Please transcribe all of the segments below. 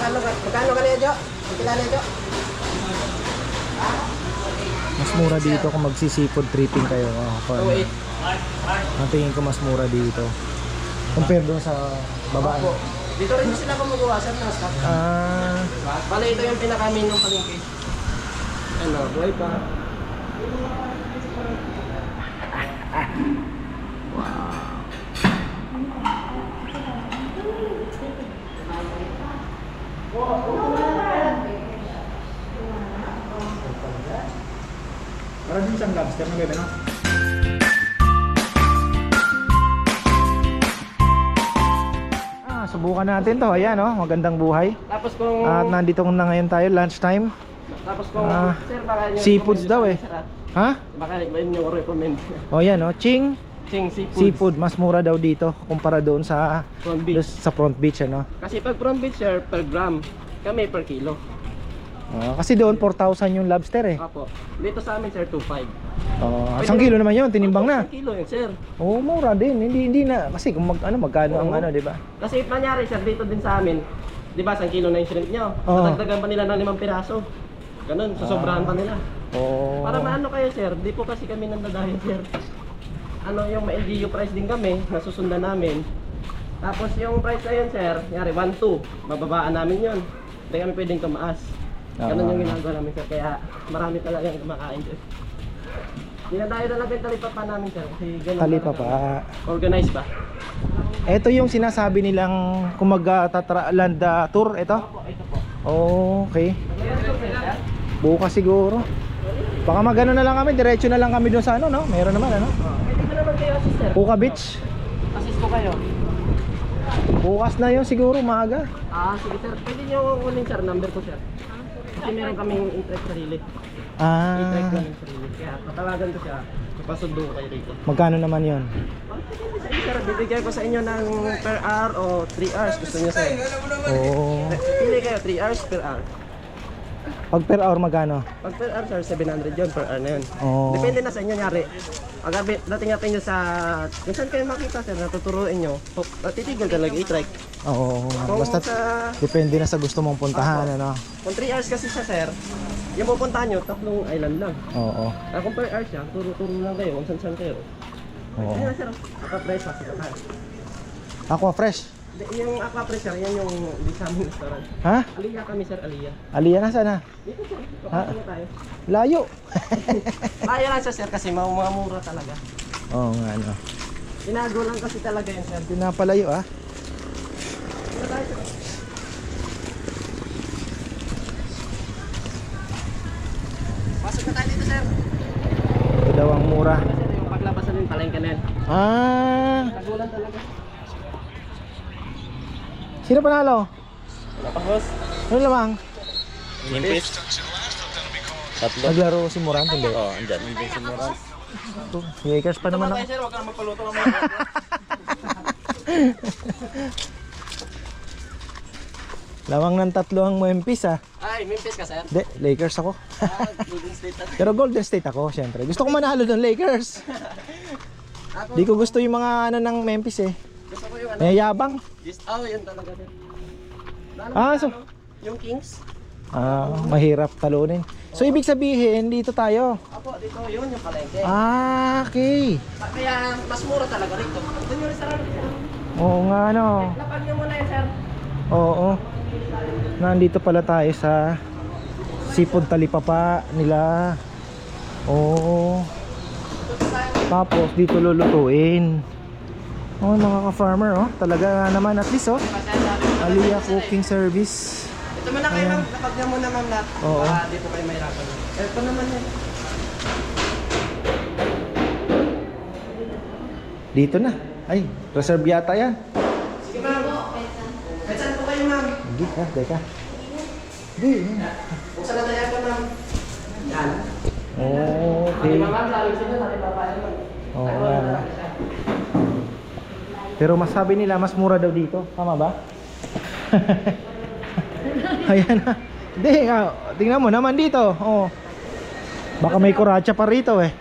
Magkano ka niya, Jo? Magkano niya, Jo? Mas mura dito kung magsisipod tripping kayo. Farmer. Ang tingin ko mas mura dito compare doon sa babaan. Dito rin sila gumagawa sir ng stock. Bale ito yung pinaka-main ng palengke. Ano, buhay pa. Para din siyang lobster na gano'n. Subukan natin to. Ayan oh, magandang buhay. Tapos kung At nandito na ngayon tayo, lunch time. tapos kung sir baka nyo seafoods daw eh. Ha? Baka nyo recommend. Oh yan oh, Ching Ching seafood. Seafood. Mas mura daw dito kumpara doon sa Front beach. sa Front Beach ano. Kasi pag front beach sir per gram, kami per kilo. Kasi doon 4,000 yung lobster eh. Apo. Dito sa amin sir 2.5. Isang kilo naman yun, tinimbang na. 1 kilo yun sir. Oo, mura din. Hindi na kasi kung magkano ang ano, 'di ba? Kasi nangyari sir dito din sa amin, 'di ba, 1 kilo na yung shrimp nyo. Dadagdagan pa nila ng 5 piraso. Ganun, sosobrahan pa nila. Oo. Para maano kayo sir, di po kasi kami nandadahin sir. Ano yung LGU price din kami, nasusundan namin. Tapos yung price na yun sir, nangyari 1.2, bababaan namin yun. Hindi kami pwedeng tumaas. Ganun yung ginagawa namin sir, kaya marami talaga yung kumakain sir. Dinadayo talaga yung talipapa namin sir, kasi ganun. Talipapa. Organized ba? Ito yung sinasabi nilang kung mag-land tour, ito? Ito po. Okay. Bukas siguro. Baka magano na lang kami, diretso na lang kami doon sa ano, no? Meron naman ano? Pwede naman kayo assist sir. Puka Beach. Assist ko kayo. Bukas na yun siguro, maaga. Sige sir, pwede nyo kunin sir, number ko sir. Kasi meron kaming interest sarili. I-track lang yung sarili. Kaya patawagan ko siya. Papasundo ko kayo dito. Magkano naman yun? Sir, bibigay ko sa inyo ng per hour o 3 hours. Gusto nyo sir? Oo. Pili kayo 3 hours per hour. Pag per hour magkano? Pag per hour sir, 700 yun per hour na yun. Oo. Depende na sa inyo nyari. Pag dating natin nyo sa kung saan kayo makita sir, natuturuin nyo, titigil talaga i-track. Oo. Kung Basta depende na sa gusto mong puntahan, ano? Kung 3 hours kasi siya sir, yung pupuntahan nyo, 3 island lang. Oo. Kung per hour siya, turo-turo lang kayo kung saan kayo. Oo. Ayun sir, aqua-fresh pa. Aqua Fresh. Yung aqua-fresh sir, yan yung di sa aming restaurant. Ha? Aliyah kami sir, Aliyah. Aliyah na sana? Dito sir, dito Ha? kami tayo. Layo. Kaya lang siya sir kasi mura talaga. Oo nga, ano. Tinago lang kasi talaga yun sir. Pinapalayo ah. Dito tayo sir. Pasok na tayo dito sir. Ito daw ang mura. Sir, yung paglabasan yung palengke na yan. Tagulan talaga. Sino panalo? Wala pa boss. Ano lamang? Nimpis. Tatlo. Naglaro si Morant, hindi? Oo, andyan. Nimpis si Moran. Lakers pa naman ako. Sir, huwag ka na magpaluto ng mga. Lamang ng 3 ang Memphis ah. Ay, Memphis ka sir? Hindi, Lakers ako. Golden State. Pero Golden State ako, syempre. Gusto ko manalo ng Lakers. Di ko gusto yung mga ano ng Memphis eh. Gusto ko yung ano. Yabang. Yun talaga sir. So Yung Kings. mahirap talunin. So ibig sabihin dito tayo. Apo, dito yun yung palengke. Okay. Kaya mas mura talaga rito. Ito yung restaurant. Oo nga no. Lapag niyo muna yun sir. Oo. Nandito pala tayo sa Seafood Talipapa nila. Oo. Tapos dito lulutuin. Oh, mga ka-farmer oh. Talaga naman at least oh. Aliyah Cooking Service. Ito muna kayo ma'am. Lapag niyo muna ma'am lahat. Oo. Para di po kayo mahirapan. Ito naman yun. Dito na. Ay, reserve yata yan. Sige ma'am. Saan po kayo ma'am? Hindi ha, teka. Hindi. Buksan na tayo ka ma'am. Yan. Okay. Ma'am, sabi sa inyo, sabi papayan ma'am. Oo nga. Pero masabi nila mas mura daw dito. Tama ba? Ayan na. Hindi, tingnan mo naman dito. Oh. Baka may kuratsa pa rito eh.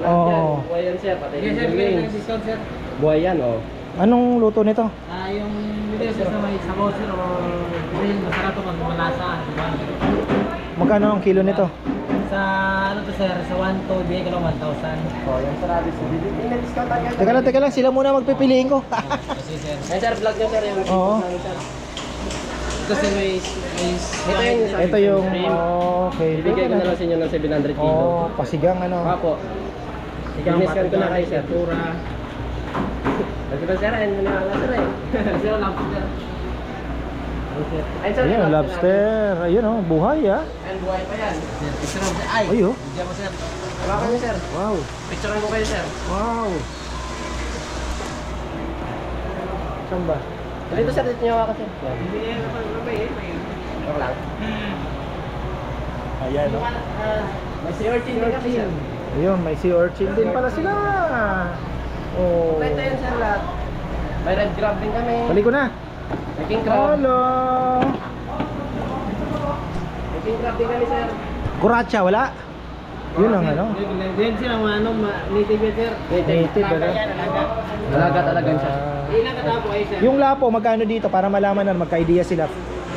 Oo. Buhay yan sir, pati yung discount sir. Buhay yan oh. Anong luto nito? Yung Depende sa may sabaw sir o grill, masarap ito pag malasa. Diba? Magkano ang kilo nito? Sa ano to sir, sa 1 to bigay ko lang 1,000. Oh, yan sir, Abis. Ina-discount agad. Teka lang, sila muna magpipiliin ko. Kasi sir, Yan sir, vlog nyo sir, yung Oo. namin, sir. kasi may Ito yung isa. Ito yung, okay. Ibigay ko na lang sa inyo ng 700 kilo. Oh, pasigang ano. Apo. Discount ko na kayo sir. Pura. Kasi ba sir, ayun na nga sir eh. Kasi wala po sir. Ayun sir, Ayun, yung lobster. Ayun oh, buhay ah. Ayun, buhay pa yan. Picture mo sir. Ay! Ay oh. Bigyan mo sir. Hawakan nyo sir. Wow. Picturean ko kayo sir. Wow. Saan ba? Dito sir, dito nyo hawakan sir. Yan. Hindi naman eh. Joke lang. Ayan oh. May sea urchin din kasi sir. Ayun, may sea urchin din pala sila. Oh. Ito yun sir lahat. May red crab din kami. Balik ko na. May king crab. Hello. May king crab din kami sir. Kuratsa, wala? Yun ang ano. Then sila mga ano, native yan sir. Native, ano? Alaga talaga siya. Ilang katapos ay sir? Yung lapo, magkano dito para malaman na magka-idea sila.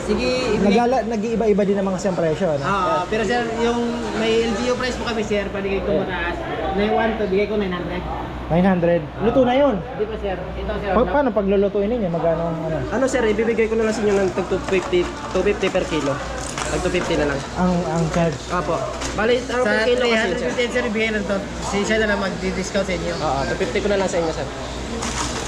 Sige, ibigay. Nag-iiba-iba din naman kasi ang presyo. Ano? Pero sir, yung may LGU price po kami sir, paligay ko mataas. Na yung 1 to, bigay ko 900. 900. Luto na yun. Di ba sir? Ito sir. Paano pag lulutuin ninyo? Magkano ano? Ano sir, ibibigay ko na lang sa inyo ng tag 250 per kilo. Tag 250 na lang. Ang charge. Apo. Bali, ang per Sa kilo kasi sir. 350 sir, ibigay lang to. Siya na lang mag-discount sa inyo. Oo, 250 ko na lang sa inyo sir.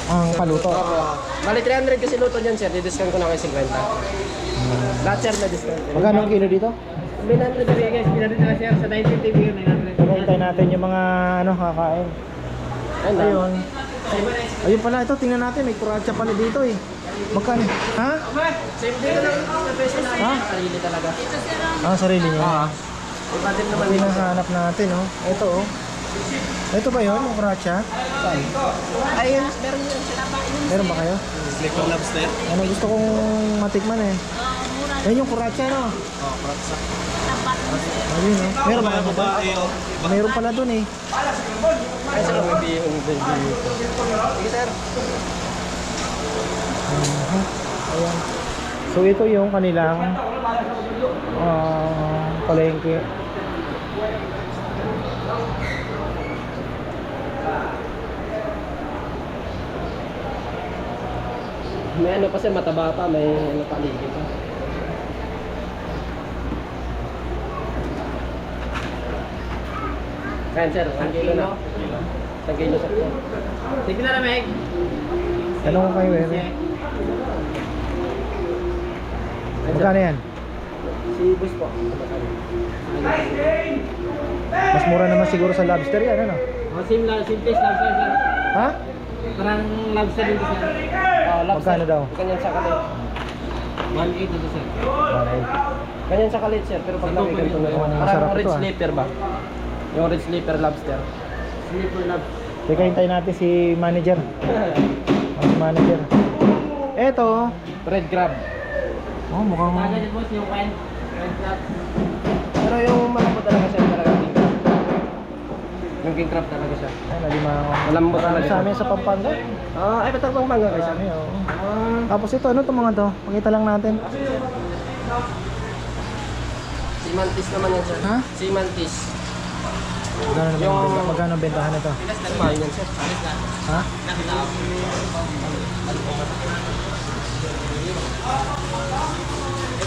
Ang paluto. Oo. Bali, 300 kasi luto niyan sir, di-discount ko na kayo 50. Lahat sir na discount. Magkano ang kilo dito? 900 bigay guys, pinarito na sir. Sa 950 bigay 900. Hintayin natin yung mga ano kakain. Ayun. Ayun. Ayun pala ito, tingnan natin, may kuratsa pala dito eh. Magkano? Ha? Same day lang na peso na. Ha? Sarili talaga. Ang sarili niya. Iba din naman Hindi nila. nahanap natin oh. Ito oh. Ito ba yun, yung kuratsa? Ayun, meron yun. Meron ba kayo? Sleeping lobster? Ano gusto kong matikman eh. Ayun yung kuratsa no? Oo, pratsa. Ayun oh. Meron ba kayo? Meron pala dun eh. Ay, sir, may bihong din. Sige sir. Ayan. So ito yung kanilang palengke. May ano pa sir, mataba pa, may ano paligid pa. Ayan sir, 1 kilo na. 1 kilo sir. Sige na Meg. Tanong ko kayo eh. Magkano yan? Si Bus po. Mas mura naman siguro sa lobster yan ano? Same taste lobster sir. Ha? Parang lobster din to sir. Magkano daw? Ganyan sa kalit. 1.8 ito sir. Ganyan sa kalit sir, pero pag laki ganito na yun. Masarap Parang red ito, ah. slipper ba? Yung red slipper lobster. Sleeper lobster. Teka, hintayin natin si manager. Ang manager. Eto. Red crab. Oh, mukhang... Taga niya boss yung red crab. Pero yung malambot talaga siya, talaga king crab. Yung king crab talaga siya. Ay, nalimango. Malambot Marami talaga sa siya. amin sa Pampanga. Ay, patang manga kayo Marami, siya. oo. Tapos ito, ano itong mga to? Pakita lang natin. Si Mantis naman yan sir. Ha? Si Mantis. Magkano naman Yung- magkano ang bentahan nito? Mahal yan sir. Ha?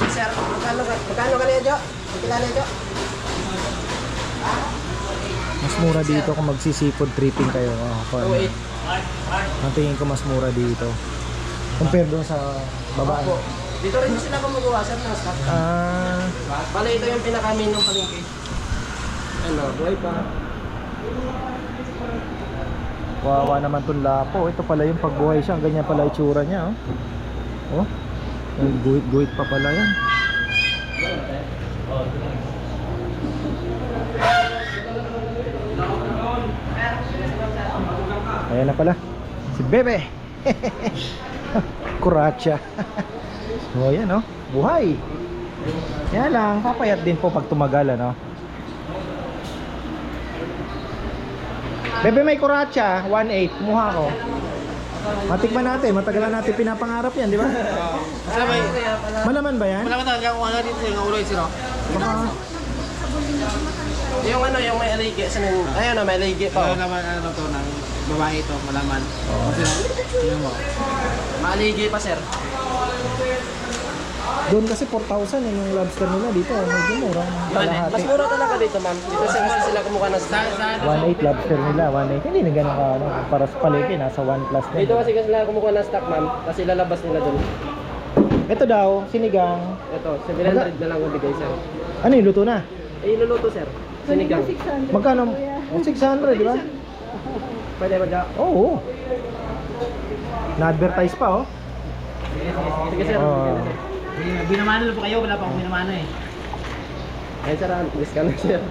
Sir, magkano ka niya, Jo? Magkano niya, Jo? Mas mura dito kung magsi-seafood tripping kayo. Oh, for, 2.8. ang tingin ko mas mura dito. Compare doon sa babaan. Opo. Dito rin sila gumagawa sir ng stock. Ah, Bale, ito yung pinakamin ng palengke. Ano, buhay pa. wawa naman tong lapo. Ito pala yung pagbuhay siya. Ganyan pala itsura niya. Oh, oh guhit-guhit pa pala yan. Ayan na pala. Si Bebe. Kuratsa. Oh, yan oh. Buhay. Kaya lang, papayat din po pag tumagal, ano? Bebe, may kuratsa. 1.8. Kumuha ko. Matikman natin, matagal na natin pinapangarap yan, di ba? Basta may... Malaman ba yan? Wala ba talaga kung ano dito yung ulo yung siro? Baka, Yung ano, yung may aligi. Ayun na, may aligi pa. Ano naman ano to ng babae ito, malaman. Kasi yun mo. Maaligi pa, sir. doon kasi 4,000 yung lobster nila dito, medyo mura. Mas Kalahati. mura talaga dito, ma'am. Dito kasi sila kumuha ng Sa 1.8 lobster nila, 1.8. Hindi na ganun ka, ano, para sa palengke, nasa 1 plus na. Dito kasi sila kumukuha ng stock, ma'am. Kasi lalabas nila doon. Ito daw, sinigang. Ito, 700 na lang ang bigay, sir. Ano yung luto na? Eh, iluluto, sir. Sinigang. Magkano? Oh, 600, di ba? Pwede ba dyan? Oo. Na-advertise pa, oh. Sige, sir. Oh. binamano po kayo, wala pa akong binamano eh. Ayun, sir. Discount na, sir.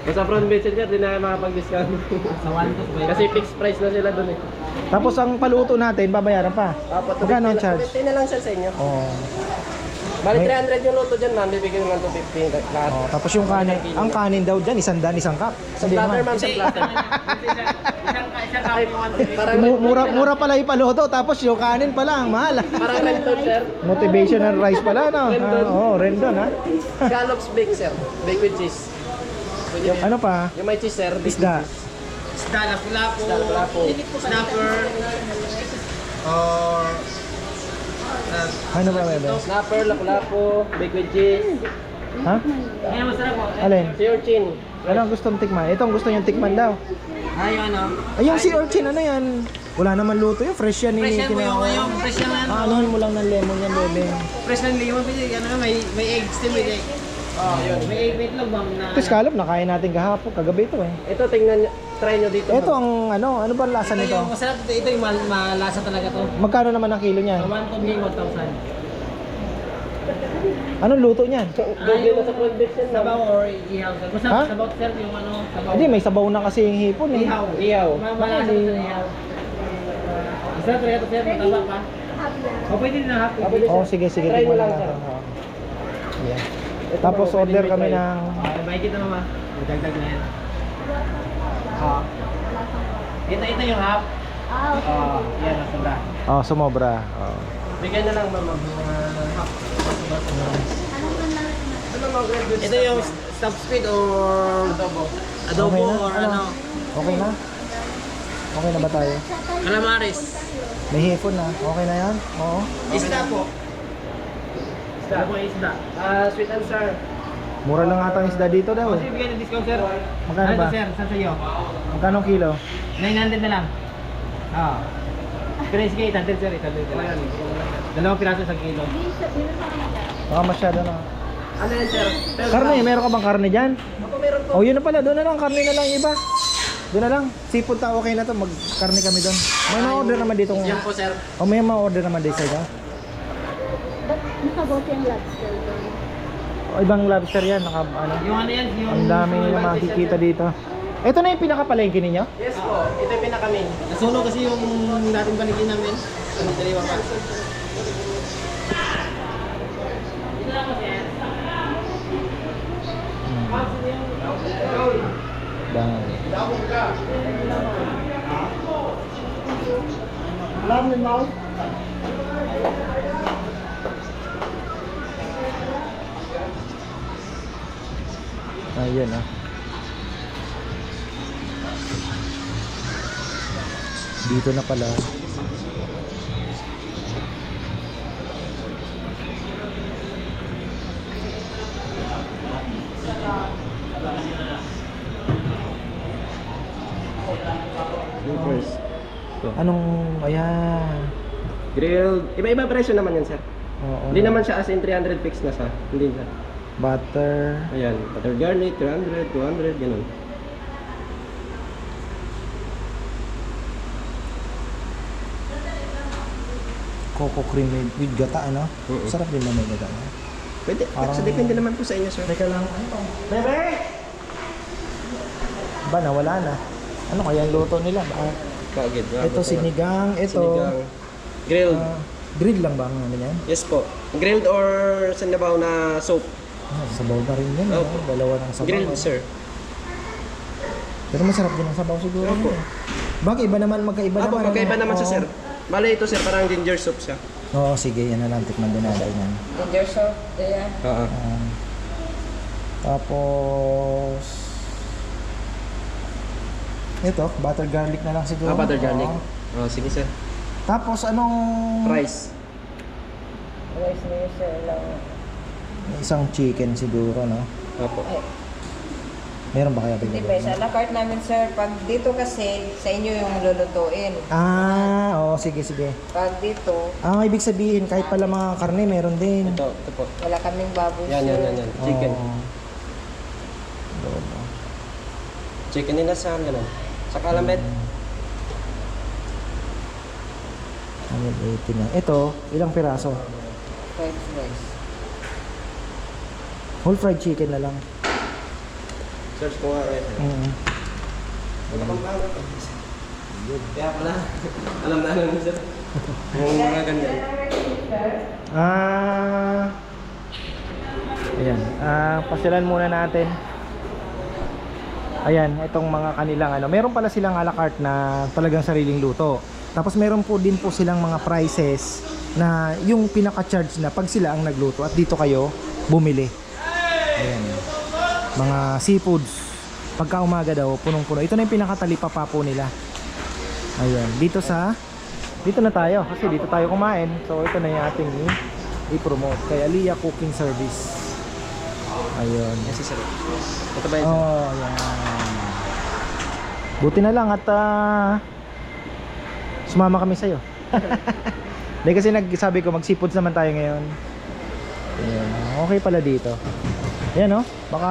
Sa front bench, sir, di na makapag-discount. Sa 1 to ba? Kasi fixed price na sila doon eh. Tapos ang paluto natin, babayaran pa. Magkano ang charge? 250 na lang, sir, sa inyo. Oh. Bali, May- 300 yung luto dyan, ma'am. Bibigyan mo ng 250 lahat. Oh, tapos yung kanin, ang kanin daw dyan, isang cup. Sa Hindi platter, naman. ma'am, sa platter. Isang kape mo Parang Mura pala ipaluto, tapos yung kanin pala, ang mahal. Parang rendon, sir. Motivational rice pala, no? Rendon. Rendon, ha? Scallops bake, sir. Bake with cheese. Yung, Ano pa? yung may cheese, sir. bake with Isda. cheese. Isda, lapu-lapu, Lapu-lapu. snapper, or... Ano pa, bebe? Snapper, lapu-lapu, bake with cheese. Ha? Ngayon masarap po. Alin? Sea urchin. Ano ang gustong tikman? Ito ang gusto niyong tikman daw. Yung ano? Ay, yung sea urchin, ano yan? Wala naman luto yun. Fresh yan. Fresh yan po yung kinawa. ngayon. Fresh yan ano. Anuhan mo lang ng lemon yan, bebe. Fresh ng limon. Ano, may eggs din with egg. Oh, yun. May egg with log bang na... Ito scallop, nakain natin kahapon, kagabi ito eh. Ito, tingnan nyo. Try nyo dito. Ito ma'am. ang ano ba ang lasa Ito nito? yung masarap. Ito yung malasa talaga to. Magkano naman ang kilo niyan? 1 to me, 1,000. Anong luto niyan? Doon dito sa front bench yan, ma'am. Sabaw or ihaw. Basta Ha? sabaw sir yung ano, sabaw. Hindi, may sabaw na kasi yung hipon eh. Ihaw. Ihaw. Malasa sa ihaw. Isa talaga to sir, mataba pa. O pwede din na half. Oh, sige, Try mo tingnan lang, natin. sir. Oh. Yeah. Ito, Tapos ma'am, order pwede kami may try. ng May kita mama. Dagdag na yan. Ito yung half. Yan ang sobra. oh, sumobra. Oh. Bigyan na lang, ma'am. Ano mga grade Ito yung stop speed or adobo. Adobo Okay na? or ano, Okay na? Okay na ba tayo? calamares. May hipon na. Okay na yan? Oo. Isda po. Ano po yung isda? Sweet and sour. Mura lang ata ang isda dito daw. Kasi bigyan ng discount sir. Magkano Ano ba? to, sir? Saan sa'yo? Magkano ang kilo? 900 na lang. Pero sige, 800 sir, 800 na lang. Dalawang piraso sa kilo. Baka masyado na. Ano yan, sir? Karne, meron ka bang karne dyan? Ako meron po. Oh, yun na pala. Doon na lang. Karne na lang iba. Doon na lang. Seafood ta okay na to. Magkarne kami doon. May ma-order naman dito. Yan po, sir. Oh, may ma-order naman dito sa'yo. Ba't nakabote ang lobster doon? Oh, ibang lobster yan. Ano. Yung ano yan, yung... Ang dami na makikita dito. Ito na yung pinakapalengke ninyo? Yes po. Ito yung pinakamin. Nasunog kasi yung dating paligid namin. Ano daliwa pa. Dahil. Ayun ah. Dito na pala. Anong, ayan. Grilled. Iba-iba presyo naman yan, sir. Oo, Hindi naman siya as in 300 fixed na siya. Hindi siya. butter. Ayan. Butter garlic, 300, 200, ganun. Coco cream with gata, ano? Oo. Sarap din na may gata, no? Pwede. Parang- So, depende naman po sa inyo, sir. Teka lang, ano? Bebe! Ba, nawala na. Ano kaya yung luto nila? Kaagad. Ito sinigang, ito. Sinigang. Grilled. Grill lang ba ang ano yan? Yes po. Grilled or sinabaw na soup. Sabaw na rin yan, Opo. no? Dalawa ng sabaw. Grilled, ano? sir. Pero masarap din ang sabaw siguro. Opo. Bagay, iba naman, magkaiba Apo, naman. magkaiba naman siya, Oo. sir. Bale, ito, sir, parang ginger soup siya. Oo, sige, yan na lang. Tikman din natin yan. Ginger soup, yeah. Oo. Tapos... Ito, butter garlic na lang siguro. Butter garlic. Oo. Oh, sige, sir. Tapos anong... Rice. Rice na yun, sir, lang. Isang chicken siguro, no? Opo. Ay, Meron ba kaya hindi bigyan? ba, sa la carte namin, sir, pag dito kasi, sa inyo yung lulutuin. Ah, oo, sige, sige. Pag dito, Ah, ibig sabihin, kahit pala mga karne, meron din. Ito po. wala kaming baboy, Yan, sir. yan, yan, yan. Chicken. Oo. Adobo. Chicken inasal, gano'n. Sa kalamet. 180 na. Ito, ilang piraso? Fried rice. Whole fried chicken na lang. Search ko nga rin. Wala pang bago. Kaya pala, alam na alam mo, sir. Yung mga ganyan. Ayan. Pasyalan muna natin. Ayan, itong mga kanilang ano. Meron pala silang a la carte na talagang sariling luto. Tapos meron po din po silang mga prices na yung pinaka-charge na pag sila ang nagluto at dito kayo bumili. Ayan. Mga seafoods. Pagka umaga daw, punong-puno. Ito na yung pinakatalipapa po nila. Ayan. Dito na tayo. Kasi dito tayo kumain. So ito na yung ating i-promote. Kay Aliyah Cooking Service. Ayun. Yes, sir. Ito ba yun, sir? Oh, ayan. Buti na lang at sumama kami sa'yo. Dahil kasi nagsabi ko mag-seafoods naman tayo ngayon. Ayan. Okay pala dito. Ayan, oh. Baka...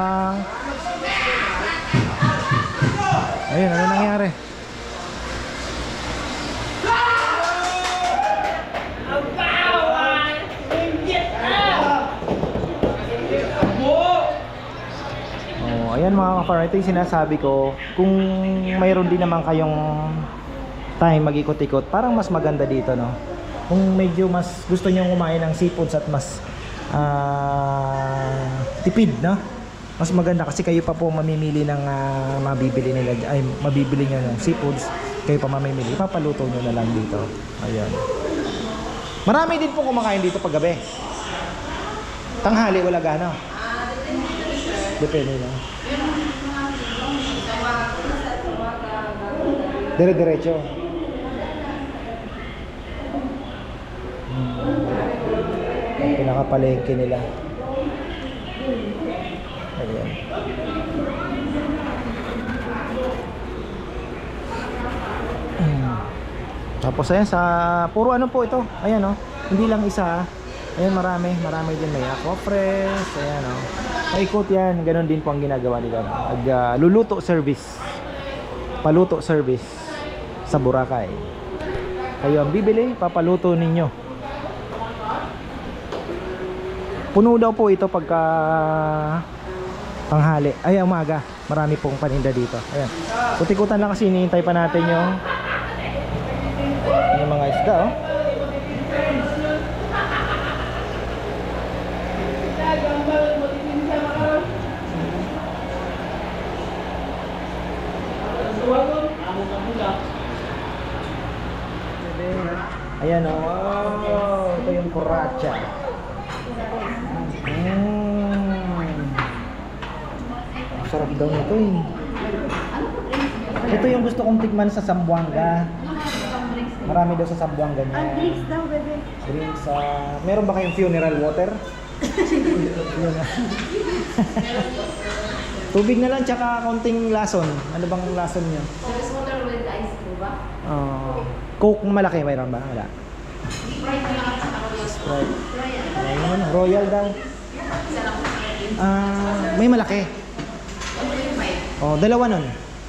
Ayun, ano nangyari? Oh, ayan mga ka-farm, ito yung sinasabi ko. Kung mayroon din naman kayong time mag-ikot-ikot, parang mas maganda dito, no? Kung medyo mas gusto niyo kumain ng seafoods at mas tipid, no? Mas maganda kasi kayo pa po mamimili ng mabibili nila, ay mabibili niyo ng seafoods, kayo pa mamimili, ipapaluto niyo na lang dito. Ayan. Marami din po kumakain dito pag gabi. Tanghali wala gana. Depende na. Dire-diretso. Pinakapalengke nila. Ayan. Tapos ayan sa puro ano po ito. Ayan, oh. Hindi lang isa. Ayan, marami din, may aquafresh. Ayan, oh. Paikot yan. Ganon din po ang ginagawa nila. Luluto service. Paluto service sa Boracay. Kayo ang bibili, papaluto ninyo. Puno daw po ito pagka tanghali. Ay, umaga. Marami pong paninda dito. Ayan. Kutikutan lang kasi hinihintay pa natin yung mga isda, oh. Ayan, oh. Wow, ito yung kuracha. Sarap daw nito eh. Ito yung gusto kong tikman sa Zamboanga. Marami daw sa Zamboanga niya. Drinks daw, bebe. Drinks, meron ba kayong funeral water? Yun na. Tubig na lang tsaka konting lason. Ano bang lason niyo? There's water with ice po ba? Coke malaki mayroon ba? Wala. Sprite na lang at saka Royal Sprite. Ayun, Royal daw. Isa lang po. May malaki. 1.5. Oh, dalawa nun.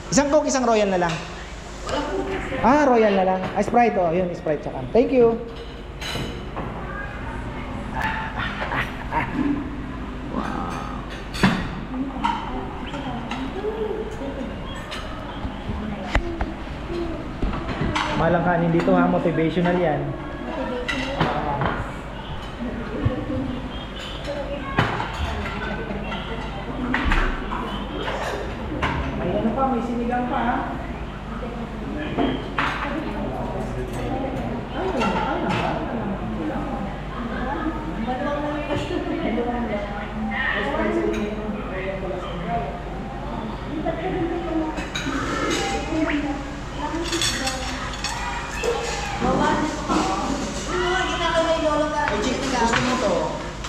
Isang Coke, isang Royal na lang. Royal na lang. Sprite, oh, yun, Sprite tsaka. Thank you. Malang kanin dito ha, motivational yan. May ano pa, may sinigang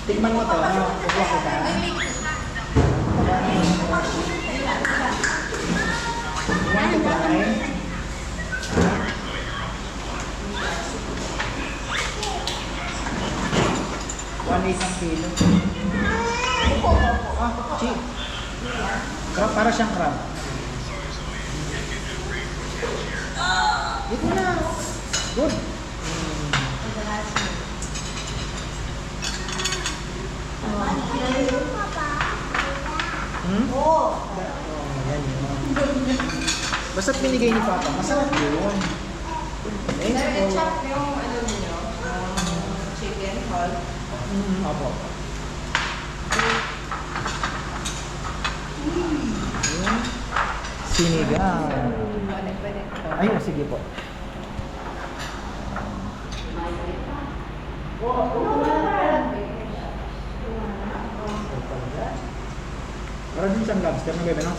Tikman mo to. Kukuha ko ba? You want to try? $1.8 ang kilo. Cheap. Crab, para siyang crab. Dito na. Good. Yan yun. Basta't binigay ni Papa, masarap yun. Thanks po. yung ano ninyo, chicken hot. Opo. Sinigang. Ayun, sige po. Para din siyang lobster na bebe, no?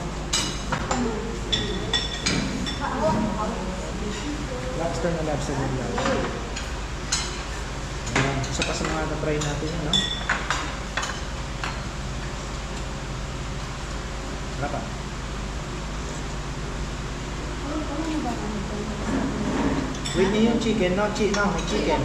Lobster na lobster din lang. Ayan, isa pa sa mga na-try natin yun, no? Wala pa. Wait niyo yung chicken, no? No, may chicken.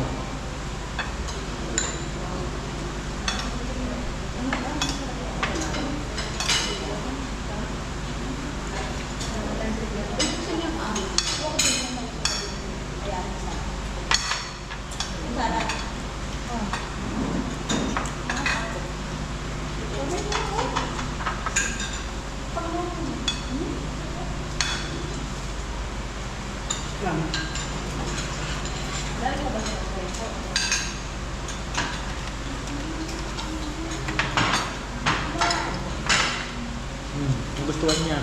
Gustuhan niya.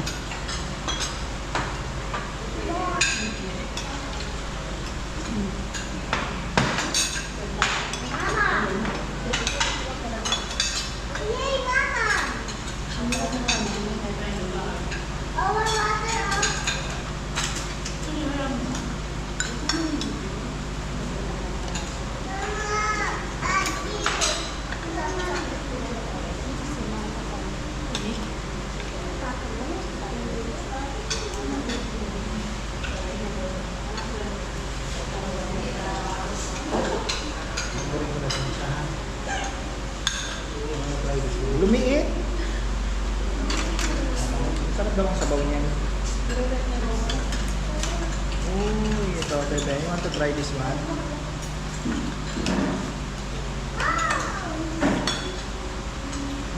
Lumiit. Sarap daw ang sabaw niyan. Uy, ito, bebe. You want to try this one?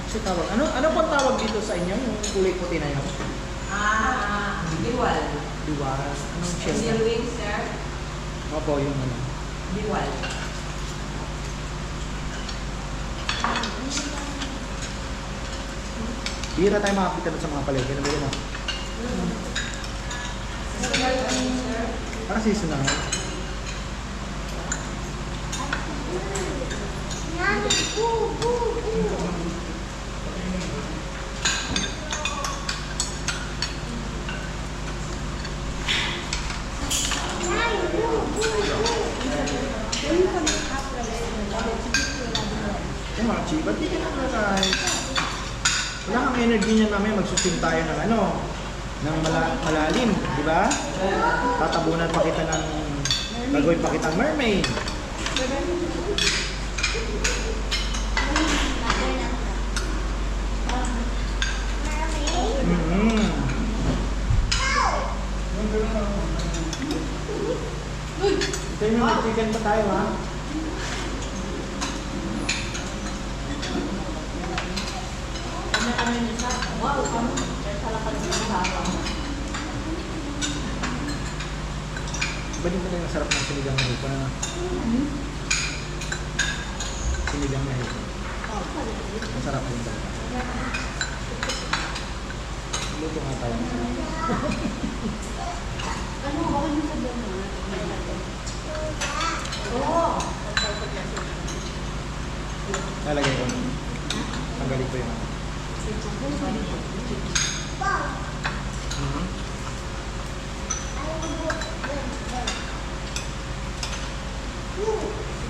Kasi tawag. Ano pang tawag dito sa inyo? Yung kulay puti na yun? Diwal. Diwal. Anong shell? Onion wings, sir. Opo, yung ano. Diwal. Bira tayo makakita doon sa mga palengke. Ano ba yun? Para seasonal. Yung mga chiba, di ka na guys. Wala kang energy niya namin, magsuswim tayo ng ng malalim, di ba? Tatabunan pa kita ng, gagawin pa kitang mermaid. Ito yung may chicken pa tayo, ha? Ba din talaga ang sarap ng sinigang na hito na? Sinigang na hito. Masarap din talaga. Luto nga tayo. Ano, baka nyo sabihin mo? Oo. Lalagay ko. Tanggalin ko yung ano.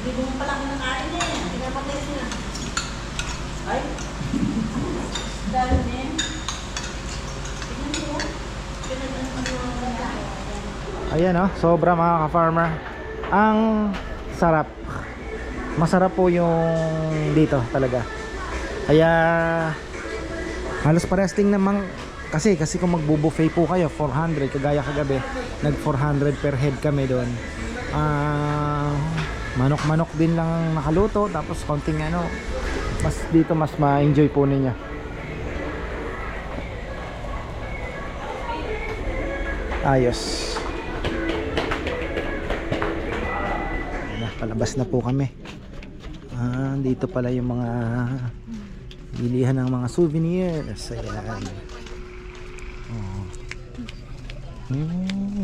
Hindi mo pala kinakain eh. Pinapatay na. Ayan oh, sobra mga ka-farmer. Ang sarap. Masarap po yung dito talaga. Kaya halos parehas din namang kasi kung magbo-buffet po kayo 400 kagaya kagabi, nag 400 per head kami doon. Manok-manok din lang ang nakaluto tapos konting ano, mas dito mas ma-enjoy po ninyo. Ayos. Palabas na po kami. Dito pala yung mga bilihan ng mga souvenirs. Ayan.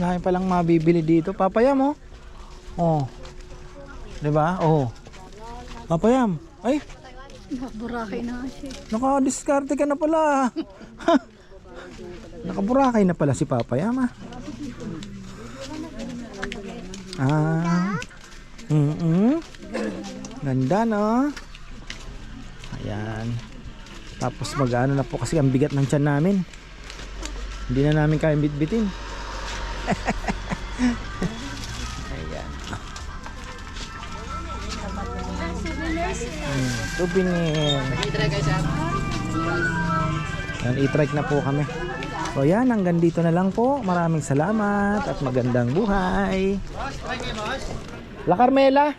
Ngayon palang mabibili dito. Papayam oh. Oh. 'Di ba? Oh. Papayam. Ay, Burakay na siya. naka-diskarte ka na pala. Nakaburakay na pala si Papayam ah. Ganda no. Ayan. Tapos mag-ano na po kasi ang bigat ng tiyan namin. Hindi na namin kaya bitbitin. Ayan. Souvenir. Yan, i-trike na po kami. So yan, hanggang dito na lang po. Maraming salamat at magandang buhay. La Carmela.